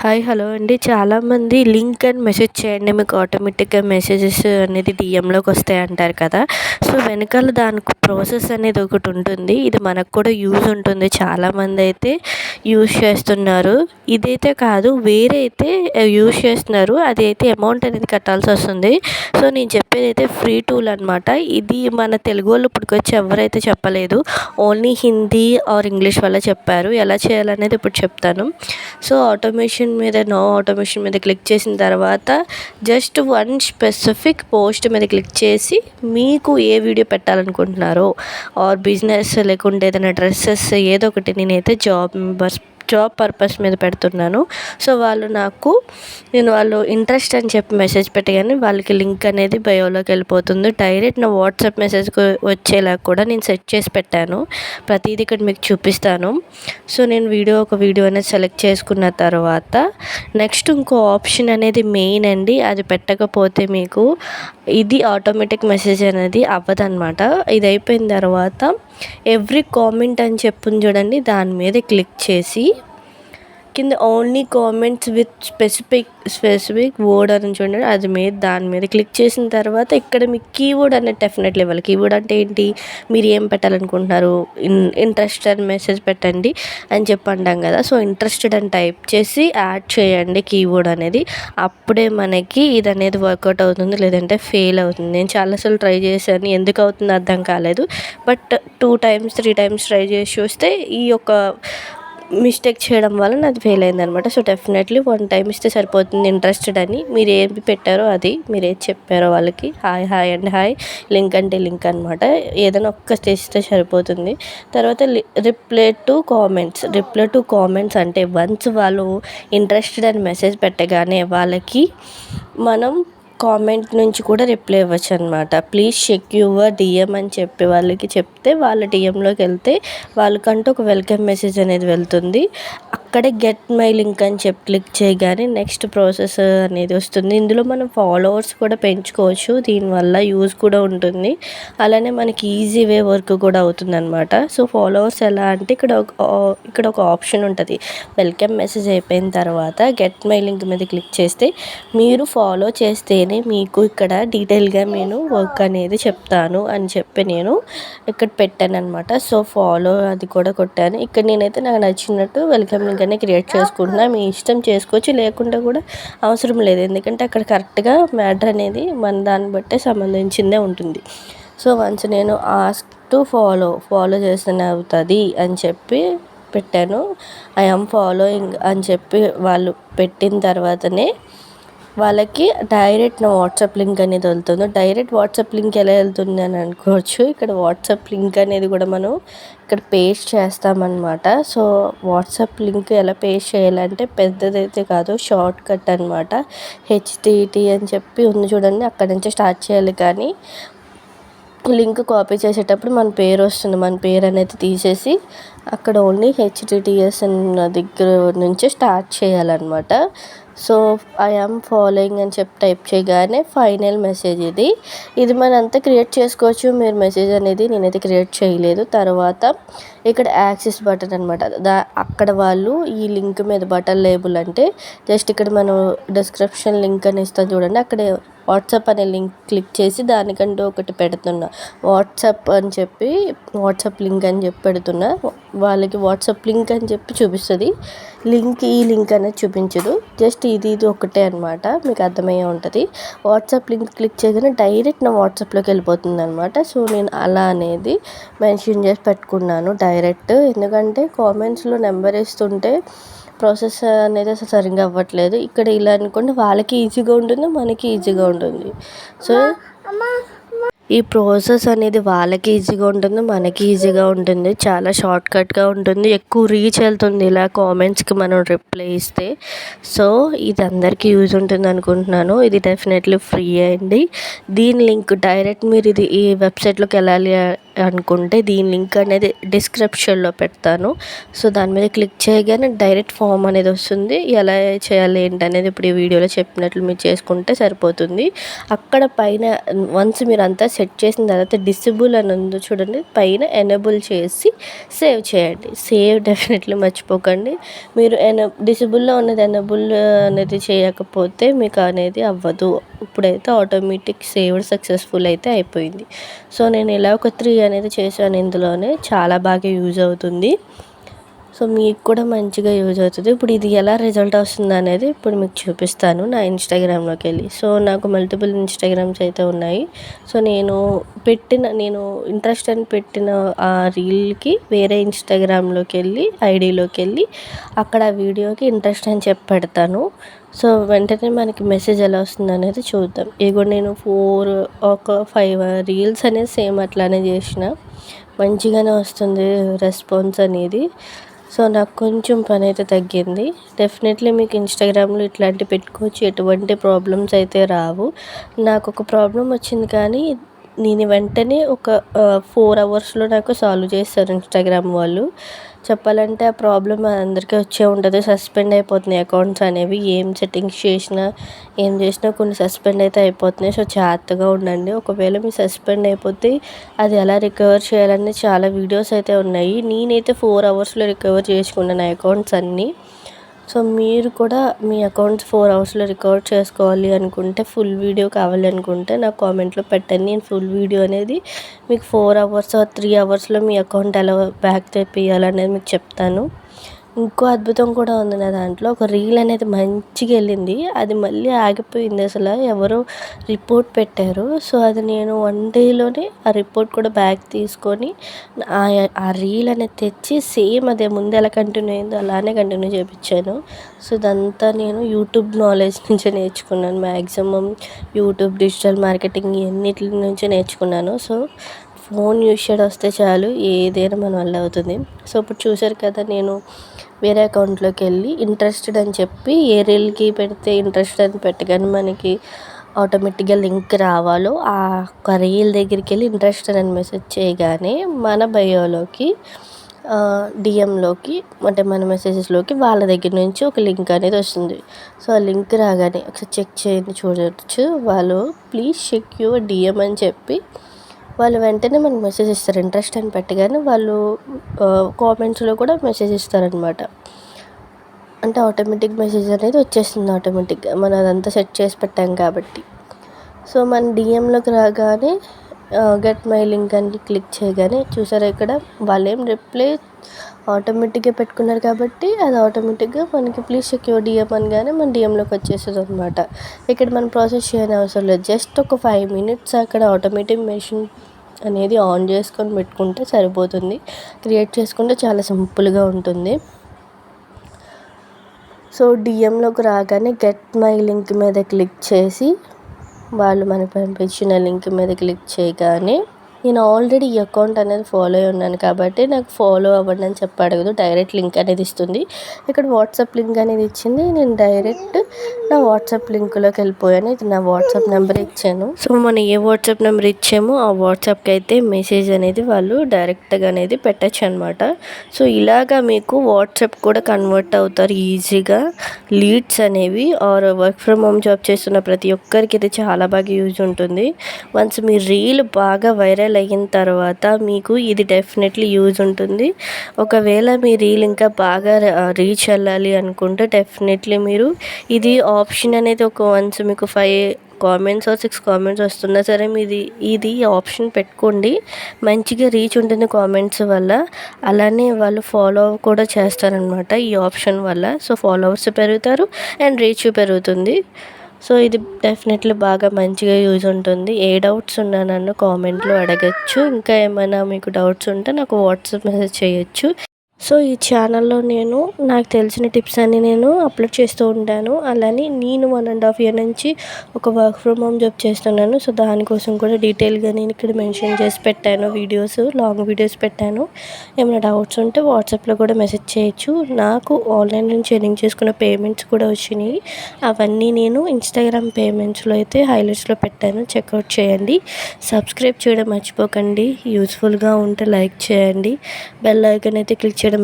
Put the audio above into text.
Hi hello అండి. చాలామంది link అని మెసేజ్ చేయండి మీకు ఆటోమేటిక్గా మెసేజెస్ అనేది డిఎంలోకి వస్తాయి అంటారు కదా. సో వెనకాల దానికి ప్రాసెస్ అనేది ఒకటి ఉంటుంది. ఇది మనకు కూడా యూజ్ ఉంటుంది. చాలామంది అయితే యూజ్ చేస్తున్నారు. ఇదైతే కాదు, వేరే అయితే యూజ్ చేస్తున్నారు. అది అయితే అమౌంట్ అనేది కట్టాల్సి వస్తుంది. సో నేను చెప్పేది అయితే ఫ్రీ టూల్ అనమాట. ఇది మన తెలుగు వాళ్ళు ఇప్పటికొచ్చి ఎవరైతే చెప్పలేదు, ఓన్లీ హిందీ ఆర్ ఇంగ్లీష్ వల్ల చెప్పారు. ఎలా చేయాలనేది ఇప్పుడు చెప్తాను. సో నో ఆటోమేషన్ మీద క్లిక్ చేసిన తర్వాత జస్ట్ వన్ స్పెసిఫిక్ పోస్ట్ మీద క్లిక్ చేసి మీకు ఏ వీడియో పెట్టాలనుకుంటున్నారో ఆర్ బిజినెస్ లేకుంటే ఏదైనా డ్రెస్సెస్ ఏదో ఒకటి, నేనైతే జాబ్ పర్పస్ మీద పెడుతున్నాను. సో వాళ్ళు ఇంట్రెస్ట్ అని చెప్పి మెసేజ్ పెట్టగానే వాళ్ళకి లింక్ అనేది బయోలోకి వెళ్ళిపోతుంది. డైరెక్ట్ నా వాట్సాప్ మెసేజ్కి వచ్చేలా కూడా నేను సెట్ చేసి పెట్టాను. ప్రతిదీ ఇక్కడ మీకు చూపిస్తాను. సో నేను ఒక వీడియో అనేది సెలెక్ట్ చేసుకున్న తర్వాత నెక్స్ట్ ఇంకో ఆప్షన్ అనేది మెయిన్ అండి. అది పెట్టకపోతే మీకు ఇది ఆటోమేటిక్ మెసేజ్ అనేది అవ్వదన్నమాట. ఇది అయిపోయిన తర్వాత ఎవ్రీ కామెంట్ అని చెప్పుంది చూడండి, దాని మీద క్లిక్ చేసి కింద only comments with specific word అని చూడండి, దాని మీద క్లిక్ చేసిన తర్వాత ఇక్కడ మీకు కీవర్డ్ అనేది డెఫినెట్లీ ఇవ్వాలి. కీవర్డ్ అంటే ఏంటి, మీరు ఏం పెట్టాలనుకుంటున్నారు, ఇంట్రెస్టెడ్ మెసేజ్ పెట్టండి అని చెప్పి అంటాం కదా. సో ఇంట్రెస్టెడ్ అని టైప్ చేసి యాడ్ చేయండి కీవర్డ్ అనేది. అప్పుడే మనకి ఇది అనేది వర్కౌట్ అవుతుంది, లేదంటే ఫెయిల్ అవుతుంది. నేను చాలాసార్లు ట్రై చేశాను, ఎందుకు అవుతుందో అర్థం కాలేదు. బట్ 2 times 3 times ట్రై చేసి చూస్తే ఈ యొక్క మిస్టేక్ చేయడం వల్ల నాది ఫెయిల్ అయిందనమాట. సో డెఫినెట్లీ 1 time ఇస్తే సరిపోతుంది. ఇంట్రెస్టెడ్ అని మీరు ఏమి పెట్టారో అది, మీరు ఏది చెప్పారో వాళ్ళకి హాయ్ అండ్ హాయ్, లింక్ అంటే లింక్ అనమాట, ఏదైనా ఒక్క చేస్తే సరిపోతుంది. తర్వాత రిప్లై టు కామెంట్స్ అంటే వన్స్ వాళ్ళు ఇంట్రెస్టెడ్ అని మెసేజ్ పెట్టగానే వాళ్ళకి మనం కామెంట్ నుంచి కూడా రిప్లై ఇవ్వచ్చు అనమాట. ప్లీజ్ చెక్ యువర్ డిఎం అని చెప్పి వాళ్ళకి చెప్తే వాళ్ళ డిఎంలోకి వెళ్తే వాళ్ళకంటూ ఒక వెల్కమ్ మెసేజ్ అనేది వెళ్తుంది. అక్కడే గెట్ మై లింక్ అని చెప్పి క్లిక్ చేయగానే నెక్స్ట్ ప్రాసెస్ అనేది వస్తుంది. ఇందులో మనం ఫాలోవర్స్ కూడా పెంచుకోవచ్చు, దీనివల్ల యూజ్ కూడా ఉంటుంది. అలానే మనకి ఈజీ వే వర్క్ కూడా అవుతుంది అనమాట. సో ఫాలోవర్స్ ఎలా అంటే ఇక్కడ ఒక ఆప్షన్ ఉంటుంది. వెల్కమ్ మెసేజ్ అయిపోయిన తర్వాత గెట్ మై లింక్ మీద క్లిక్ చేస్తే మీరు ఫాలో చేస్తేనే మీకు ఇక్కడ డీటెయిల్గా నేను వర్క్ అనేది చెప్తాను అని చెప్పి నేను ఇక్కడ పెట్టాను అనమాట. సో ఫాలో అది కూడా కొట్టాను. ఇక్కడ నేనైతే నాకు నచ్చినట్టు వెల్కమ్ లింక్ అనేది క్రియేట్ చేసుకుంటున్నా. మీ ఇష్టం చేసుకోవచ్చు, లేకుండా కూడా అవసరం లేదు. ఎందుకంటే అక్కడ కరెక్ట్గా మ్యాటర్ అనేది మన దాన్ని బట్టే సంబంధించిందే ఉంటుంది. సో వన్స్ నేను ఆస్క్ టు ఫాలో చేస్తేనే అవుతుంది అని చెప్పి పెట్టాను. ఐ యామ్ ఫాలోయింగ్ అని చెప్పి వాళ్ళు పెట్టిన తర్వాతనే వాళ్ళకి డైరెక్ట్ నా వాట్సాప్ లింక్ అనేది వెళ్తుంది. డైరెక్ట్ వాట్సాప్ లింక్ ఎలా వెళ్తుంది అని అనుకోవచ్చు. ఇక్కడ వాట్సాప్ లింక్ అనేది కూడా మనం ఇక్కడ పేస్ట్ చేస్తామన్నమాట. సో వాట్సాప్ లింక్ ఎలా పేస్ట్ చేయాలంటే పెద్దదైతే కాదు, షార్ట్ కట్ అనమాట. హెచ్టిటి అని చెప్పి ఉంది చూడండి, అక్కడ నుంచి స్టార్ట్ చేయాలి. కానీ లింక్ కాపీ చేసేటప్పుడు మన పేరు వస్తుంది, మన పేరు అనేది తీసేసి అక్కడ ఓన్లీ హెచ్టిటిఎస్ అన్న దగ్గర నుంచి స్టార్ట్ చేయాలన్నమాట. సో ఐ యామ్ ఫాలోయింగ్ అని చెప్పి టైప్ చేయగానే ఫైనల్ మెసేజ్ ఇది మనంతా క్రియేట్ చేసుకోవచ్చు. మీరు మెసేజ్ అనేది నేనైతే క్రియేట్ చేయలేదు. తర్వాత ఇక్కడ యాక్సెస్ బటన్ అనమాట, అక్కడ వాళ్ళు ఈ లింక్ మీద బటన్ లేబుల్ అంటే జస్ట్ ఇక్కడ మనం డిస్క్రిప్షన్ లింక్ అని ఇస్తాం చూడండి, అక్కడ వాట్సాప్ అనే లింక్ క్లిక్ చేసి దానికంటూ ఒకటి పెడుతున్నా, వాట్సాప్ లింక్ అని చెప్పి పెడుతున్నా. వాళ్ళకి వాట్సాప్ లింక్ అని చెప్పి చూపిస్తుంది, ఈ లింక్ అనేది చూపించదు. జస్ట్ ఇది ఒకటే అనమాట, మీకు అర్థమయ్యే ఉంటుంది. వాట్సాప్ లింక్ క్లిక్ చేయగానే డైరెక్ట్ నా వాట్సాప్లోకి వెళ్ళిపోతుంది అనమాట. సో నేను అలా అనేది మెన్షన్ చేసి పెట్టుకున్నాను డైరెక్ట్, ఎందుకంటే కామెంట్స్లో నెంబర్ ఇస్తుంటే ప్రాసెస్ అనేది అసలు సరిగ్గా అవ్వట్లేదు. ఇక్కడ ఇలా అనుకోండి, వాళ్ళకి ఈజీగా ఉంటుంది, మనకి ఈజీగా ఉంటుంది. సో ఈ ప్రాసెస్ అనేది వాళ్ళకి ఈజీగా ఉంటుంది, మనకి ఈజీగా ఉంటుంది, చాలా షార్ట్కట్గా ఉంటుంది, ఎక్కువ రీచ్ వెళ్తుంది ఇలా కామెంట్స్కి మనం రిప్లై ఇస్తే. సో ఇది అందరికీ యూజ్ ఉంటుంది అనుకుంటున్నాను. ఇది డెఫినెట్లీ ఫ్రీ అండి. దీని లింక్ డైరెక్ట్ మీరు ఈ వెబ్సైట్లోకి అనుకుంటే దీని లింక్ అనేది డిస్క్రిప్షన్లో పెడతాను. సో దాని మీద క్లిక్ చేయగానే డైరెక్ట్ ఫామ్ అనేది వస్తుంది. ఎలా చేయాలి ఏంటి అనేది ఇప్పుడు ఈ వీడియోలో చెప్పినట్లు మీరు చేసుకుంటే సరిపోతుంది. అక్కడ పైన వన్స్ మీరు అంతా సెట్ చేసిన తర్వాత డిసేబుల్ అని ఉంది చూడండి, పైన ఎనేబుల్ చేసి సేవ్ చేయండి. సేవ్ డెఫినెట్లీ మర్చిపోకండి. మీరు డిసేబుల్లో ఉన్నది ఎనేబుల్ అనేది చేయకపోతే మీకు అనేది అవ్వదు. ఇప్పుడైతే ఆటోమేటిక్ సేవ్డ్ సక్సెస్ఫుల్ అయితే అయిపోయింది. సో నేను ఇలా ఒక 3 అనేది చేశాను. ఇందులోనే చాలా బాగా యూజ్ అవుతుంది. సో మీకు కూడా మంచిగా యూజ్ అవుతుంది. ఇప్పుడు ఇది ఎలా రిజల్ట్ వస్తుంది అనేది ఇప్పుడు మీకు చూపిస్తాను నా ఇన్స్టాగ్రామ్లోకి వెళ్ళి. సో నాకు మల్టిపుల్ ఇన్స్టాగ్రామ్స్ అయితే ఉన్నాయి. సో నేను ఇంట్రెస్ట్ అని పెట్టిన ఆ రీల్కి వేరే ఇన్స్టాగ్రామ్లోకి వెళ్ళి ఐడిలోకి వెళ్ళి అక్కడ ఆ వీడియోకి ఇంట్రెస్ట్ అని చెప్పి పెడతాను. సో వెంటనే మనకి మెసేజ్ ఎలా వస్తుంది అనేది చూద్దాం. ఇగో నేను 5 రీల్స్ అనేది సేమ్ అట్లానే చేసిన మంచిగానే వస్తుంది రెస్పాన్స్ అనేది. సో నాకు కొంచెం పని అయితే తగ్గింది. డెఫినెట్లీ మీకు ఇన్స్టాగ్రామ్లో ఇట్లాంటివి పెట్టుకోవచ్చు, ఎటువంటి ప్రాబ్లమ్స్ అయితే రావు. నాకు ఒక ప్రాబ్లం వచ్చింది కానీ నేను వెంటనే ఒక 4 అవర్స్లో నాకు సాల్వ్ చేస్తారు ఇన్స్టాగ్రామ్ వాళ్ళు. చెప్పాలంటే ఆ ప్రాబ్లం అందరికీ వచ్చే ఉంటుంది. సస్పెండ్ అయిపోతున్నాయి అకౌంట్స్ అనేవి. ఏం సెట్టింగ్స్ చేసినా ఏం చేసినా కొన్ని సస్పెండ్ అయితే అయిపోతున్నాయి. సో జాగ్రత్తగా ఉండండి. ఒకవేళ మీ సస్పెండ్ అయిపోతే అది ఎలా రికవర్ చేయాలని చాలా వీడియోస్ అయితే ఉన్నాయి. నేనైతే 4 అవర్స్లో రికవర్ చేసుకున్నాను అకౌంట్స్ అన్నీ. సో మీరు కూడా మీ అకౌంట్స్ 4 అవర్స్లో రికవర్ చేసుకోవాలి అనుకుంటే, ఫుల్ వీడియో కావాలి అనుకుంటే నాకు కామెంట్లో పెట్టండి. నేను ఫుల్ వీడియో అనేది మీకు 4 అవర్స్ 3 అవర్స్లో మీ అకౌంట్ ఎలా బ్యాక్ తెప్పియాలనేది మీకు చెప్తాను. ఇంకో అద్భుతం కూడా ఉంది నా దాంట్లో. ఒక రీల్ అనేది మంచిగా వెళ్ళింది, అది మళ్ళీ ఆగిపోయింది. అసలు ఎవరో రిపోర్ట్ పెట్టారు. సో అది నేను 1 డేలోనే ఆ రిపోర్ట్ కూడా బ్యాక్ తీసుకొని ఆ రీల్ అనేది తెచ్చి సేమ్ అదే ముందు ఎలా కంటిన్యూ అయిందో అలానే కంటిన్యూ చేయించాను. సో ఇదంతా నేను యూట్యూబ్ నాలెడ్జ్ నుంచే నేర్చుకున్నాను. మ్యాక్సిమం యూట్యూబ్, డిజిటల్ మార్కెటింగ్ ఇవన్నిటి నుంచి నేర్చుకున్నాను. సో ఫోన్ యూజ్ చేయడం వస్తే చాలు, ఏదైనా మన వల్ల అవుతుంది. సో ఇప్పుడు చూసారు కదా, నేను వేరే అకౌంట్లోకి వెళ్ళి ఇంట్రెస్టెడ్ అని చెప్పి ఏ రీల్కి పెడితే ఇంట్రెస్టెడ్ అని పెట్టగానే మనకి ఆటోమేటిక్గా లింక్ రావాలో ఆ ఒక రీల్ దగ్గరికి వెళ్ళి ఇంట్రెస్టెడ్ అని మెసేజ్ చేయగానే మన బయోలోకి డిఎంలోకి అంటే మన మెసేజెస్లోకి వాళ్ళ దగ్గర నుంచి ఒక లింక్ అనేది వస్తుంది. సో ఆ లింక్ రాగానే ఒకసారి చెక్ చేయండి, చూడవచ్చు. వాళ్ళు ప్లీజ్ చెక్ యువర్ డిఎం అని చెప్పి వాళ్ళు వెంటనే మనకు మెసేజ్ ఇస్తారు. ఇంట్రెస్ట్ అని పెట్టగానే వాళ్ళు కామెంట్స్లో కూడా మెసేజ్ ఇస్తారనమాట. అంటే ఆటోమేటిక్ మెసేజ్ అనేది వచ్చేస్తుంది ఆటోమేటిక్గా, మనం అదంతా సెట్ చేసి పెట్టాం కాబట్టి. సో మన డిఎంలోకి రాగానే గెట్ మై లింక్ అని క్లిక్ చేయగానే చూసారా, ఇక్కడ వాళ్ళేం రిప్లై ఆటోమేటిక్గా పెట్టుకున్నారు కాబట్టి అది ఆటోమేటిక్గా మనకి ప్లీజ్ చెక్ యువర్ డిఎం అనగానే మన డిఎంలోకి వచ్చేస్తుంది అనమాట. ఇక్కడ మనం ప్రాసెస్ చేయని అవసరం లేదు. జస్ట్ ఒక 5 మినిట్స్ అక్కడ ఆటోమేటిక్ మెషిన్ అనేది ఆన్ చేసుకొని పెట్టుకుంటే సరిపోతుంది. క్రియేట్ చేసుకుంటే చాలా సింపుల్గా ఉంటుంది. సో డిఎంలోకి రాగానే గెట్ మై లింక్ మీద క్లిక్ చేసి వాళ్ళు మనకు పంపించిన లింక్ మీద క్లిక్ చేయగానే నేను ఆల్రెడీ ఈ అకౌంట్ అనేది ఫాలో అయి ఉన్నాను కాబట్టి నాకు ఫాలో అవ్వండి అని చెప్పి అడగదు, డైరెక్ట్ లింక్ అనేది ఇస్తుంది. ఇక్కడ వాట్సాప్ లింక్ అనేది ఇచ్చింది. నేను డైరెక్ట్ నా వాట్సాప్ లింక్లోకి వెళ్ళిపోయాను. ఇది నా వాట్సాప్ నెంబర్ ఇచ్చాను. సో మనం ఏ వాట్సాప్ నెంబర్ ఇచ్చామో ఆ వాట్సాప్కి అయితే మెసేజ్ అనేది వాళ్ళు డైరెక్ట్గా అనేది పెట్టచ్చు అనమాట. సో ఇలాగా మీకు వాట్సాప్ కూడా కన్వర్ట్ అవుతారు ఈజీగా లీడ్స్ అనేవి. Or work from home job చేస్తున్న ప్రతి ఒక్కరికి ఇది చాలా బాగా యూజ్ ఉంటుంది. వన్స్ మీ రీల్ బాగా వైరల్ అయిన తర్వాత మీకు ఇది డెఫినెట్లీ యూజ్ ఉంటుంది. ఒకవేళ మీ రీల్ ఇంకా బాగా రీచ్ వెళ్ళాలి అనుకుంటే డెఫినెట్లీ మీరు ఇది ఆప్షన్ అనేది వన్స్ మీకు 5 కామెంట్స్ ఆర్ 6 కామెంట్స్ వస్తున్నా సరే ఇది ఆప్షన్ పెట్టుకోండి. మంచిగా రీచ్ ఉంటుంది కామెంట్స్ వల్ల. అలానే వాళ్ళు ఫాలో కూడా చేస్తారనమాట ఈ ఆప్షన్ వల్ల. సో ఫాలోవర్స్ పెరుగుతారు అండ్ రీచ్ పెరుగుతుంది. సో ఇది డెఫినెట్లీ బాగా మంచిగా యూజ్ ఉంటుంది. ఏ డౌట్స్ ఉన్నా నన్ను కామెంట్లో అడగచ్చు. ఇంకా ఏమైనా మీకు డౌట్స్ ఉంటే నాకు వాట్సాప్ మెసేజ్ చేయొచ్చు. సో ఈ ఛానల్లో నేను నాకు తెలిసిన టిప్స్ అన్ని నేను అప్లోడ్ చేస్తూ ఉంటాను. అలానే నేను 1.5 ఇయర్ నుంచి ఒక వర్క్ ఫ్రమ్ హోమ్ జాబ్ చేస్తున్నాను. సో దానికోసం కూడా డీటెయిల్గా నేను ఇక్కడ మెన్షన్ చేసి పెట్టాను. లాంగ్ వీడియోస్ పెట్టాను. ఏమైనా డౌట్స్ ఉంటే వాట్సాప్లో కూడా మెసేజ్ చేయొచ్చు. నాకు ఆన్లైన్ నుంచి ఎర్నింగ్ చేసుకున్న పేమెంట్స్ కూడా వచ్చినాయి. అవన్నీ నేను ఇన్స్టాగ్రామ్ పేమెంట్స్లో అయితే హైలైట్స్లో పెట్టాను. చెక్అవుట్ చేయండి. సబ్స్క్రైబ్ చేయడం మర్చిపోకండి. యూస్ఫుల్గా ఉంటే లైక్ చేయండి. బెల్ ఐకాన్ అయితే క్లిక్ చేయడం